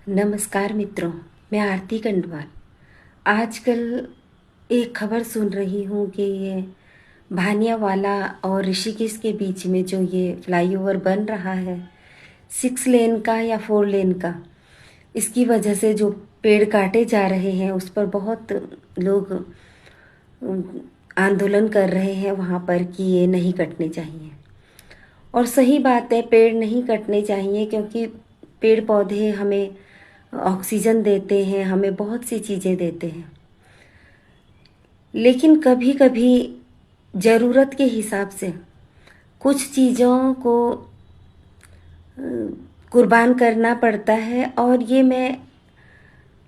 नमस्कार मित्रों, मैं आरती कंडवाल। आजकल एक खबर सुन रही हूँ कि ये भानियावाला और ऋषिकेश के बीच में जो ये फ्लाईओवर बन रहा है 6 लेन का या 4 लेन का, इसकी वजह से जो पेड़ काटे जा रहे हैं उस पर बहुत लोग आंदोलन कर रहे हैं वहाँ पर कि ये नहीं कटने चाहिए। और सही बात है, पेड़ नहीं कटने चाहिए क्योंकि पेड़ पौधे हमें ऑक्सीजन देते हैं, हमें बहुत सी चीज़ें देते हैं। लेकिन कभी कभी ज़रूरत के हिसाब से कुछ चीज़ों को कुर्बान करना पड़ता है। और ये मैं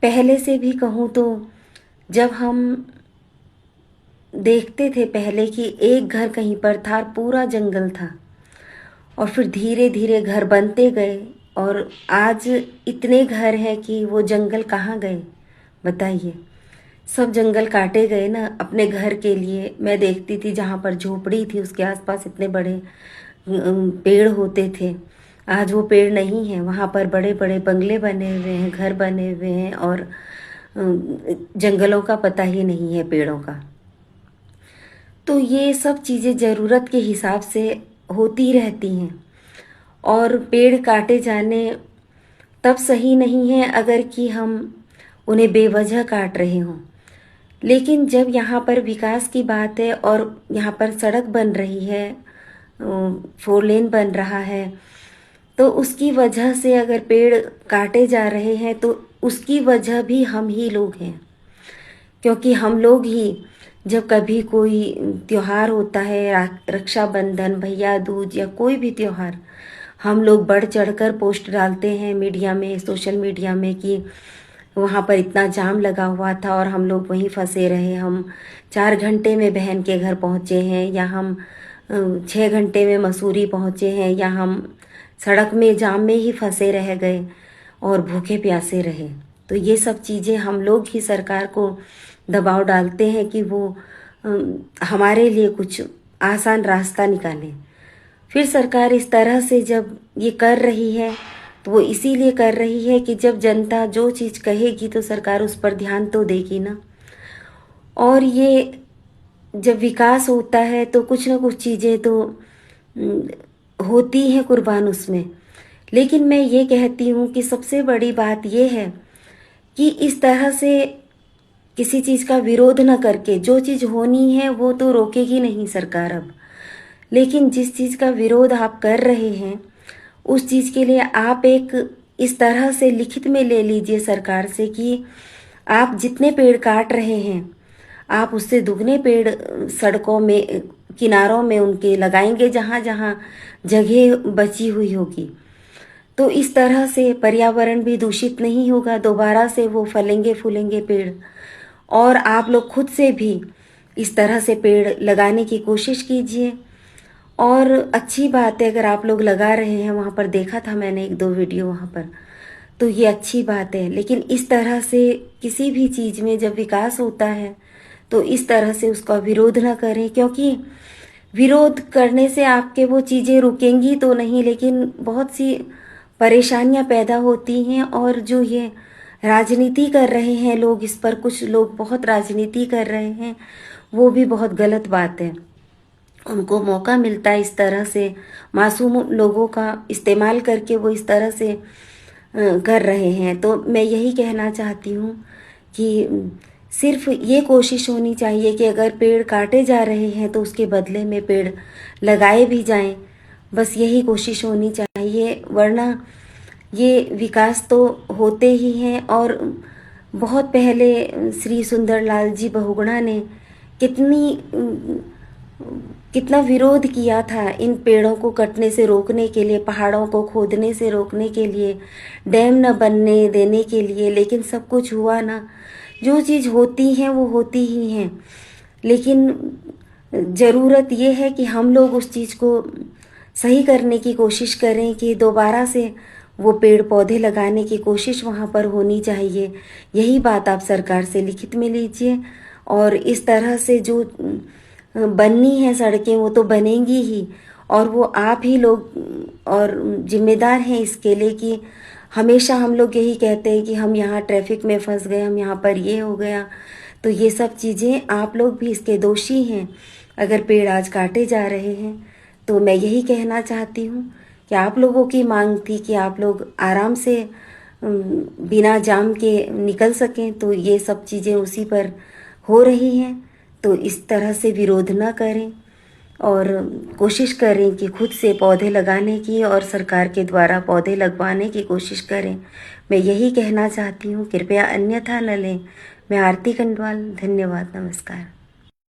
पहले से भी कहूँ तो जब हम देखते थे पहले कि एक घर कहीं पर था, पूरा जंगल था, और फिर धीरे धीरे घर बनते गए और आज इतने घर हैं कि वो जंगल कहाँ गए बताइए। सब जंगल काटे गए ना अपने घर के लिए। मैं देखती थी जहाँ पर झोपड़ी थी उसके आसपास इतने बड़े पेड़ होते थे, आज वो पेड़ नहीं है। वहाँ पर बड़े बड़े बंगले बने हुए हैं, घर बने हुए हैं, और जंगलों का पता ही नहीं है, पेड़ों का। तो ये सब चीज़ें ज़रूरत के हिसाब से होती रहती हैं। और पेड़ काटे जाने तब सही नहीं है अगर कि हम उन्हें बेवजह काट रहे हों। लेकिन जब यहाँ पर विकास की बात है और यहाँ पर सड़क बन रही है, 4 लेन बन रहा है, तो उसकी वजह से अगर पेड़ काटे जा रहे हैं तो उसकी वजह भी हम ही लोग हैं। क्योंकि हम लोग ही जब कभी कोई त्योहार होता है, रक्षाबंधन, भैया दूज या कोई भी त्योहार, हम लोग बढ़ चढ़कर पोस्ट डालते हैं मीडिया में, सोशल मीडिया में कि वहाँ पर इतना जाम लगा हुआ था और हम लोग वहीं फंसे रहे, हम 4 घंटे में बहन के घर पहुँचे हैं, या हम 6 घंटे में मसूरी पहुँचे हैं, या हम सड़क में जाम में ही फंसे रह गए और भूखे प्यासे रहे। तो ये सब चीज़ें हम लोग ही सरकार को दबाव डालते हैं कि वो हमारे लिए कुछ आसान रास्ता निकालें। फिर सरकार इस तरह से जब ये कर रही है तो वो इसीलिए कर रही है कि जब जनता जो चीज़ कहेगी तो सरकार उस पर ध्यान तो देगी ना। और ये जब विकास होता है तो कुछ ना कुछ चीज़ें तो होती हैं कुर्बान उसमें। लेकिन मैं ये कहती हूँ कि सबसे बड़ी बात ये है कि इस तरह से किसी चीज़ का विरोध न करके जो चीज़ होनी है वो तो रोकेगी नहीं सरकार अब। लेकिन जिस चीज़ का विरोध आप कर रहे हैं उस चीज़ के लिए आप एक इस तरह से लिखित में ले लीजिए सरकार से कि आप जितने पेड़ काट रहे हैं आप उससे दुगने पेड़ सड़कों में, किनारों में उनके लगाएंगे जहाँ जहाँ जगह बची हुई होगी। तो इस तरह से पर्यावरण भी दूषित नहीं होगा, दोबारा से वो फलेंगे फूलेंगे पेड़। और आप लोग खुद से भी इस तरह से पेड़ लगाने की कोशिश कीजिए। और अच्छी बात है अगर आप लोग लगा रहे हैं, वहाँ पर देखा था मैंने 1-2 वीडियो वहाँ पर, तो ये अच्छी बात है। लेकिन इस तरह से किसी भी चीज़ में जब विकास होता है तो इस तरह से उसका विरोध ना करें, क्योंकि विरोध करने से आपके वो चीज़ें रुकेंगी तो नहीं, लेकिन बहुत सी परेशानियां पैदा होती हैं। और जो ये राजनीति कर रहे हैं लोग, इस पर कुछ लोग बहुत राजनीति कर रहे हैं, वो भी बहुत गलत बात है। उनको मौका मिलता है इस तरह से, मासूम लोगों का इस्तेमाल करके वो इस तरह से कर रहे हैं। तो मैं यही कहना चाहती हूँ कि सिर्फ ये कोशिश होनी चाहिए कि अगर पेड़ काटे जा रहे हैं तो उसके बदले में पेड़ लगाए भी जाएं। बस यही कोशिश होनी चाहिए, वरना ये विकास तो होते ही हैं। और बहुत पहले श्री सुंदरलाल जी बहुगुणा ने कितना विरोध किया था इन पेड़ों को कटने से रोकने के लिए, पहाड़ों को खोदने से रोकने के लिए, डैम न बनने देने के लिए। लेकिन सब कुछ हुआ ना। जो चीज़ होती हैं वो होती ही हैं, लेकिन ज़रूरत ये है कि हम लोग उस चीज़ को सही करने की कोशिश करें कि दोबारा से वो पेड़ पौधे लगाने की कोशिश वहाँ पर होनी चाहिए। यही बात आप सरकार से लिखित में लीजिए। और इस तरह से जो बननी है सड़कें वो तो बनेंगी ही, और वो आप ही लोग और जिम्मेदार हैं इसके लिए कि हमेशा हम लोग यही कहते हैं कि हम यहाँ ट्रैफिक में फंस गए, हम यहाँ पर ये हो गया। तो ये सब चीज़ें आप लोग भी इसके दोषी हैं। अगर पेड़ आज काटे जा रहे हैं तो मैं यही कहना चाहती हूँ कि आप लोगों की मांग थी कि आप लोग आराम से बिना जाम के निकल सकें, तो ये सब चीज़ें उसी पर हो रही हैं। तो इस तरह से विरोध न करें और कोशिश करें कि खुद से पौधे लगाने की और सरकार के द्वारा पौधे लगवाने की कोशिश करें। मैं यही कहना चाहती हूँ, कृपया अन्यथा न लें। मैं आरती कंडवाल, धन्यवाद, नमस्कार।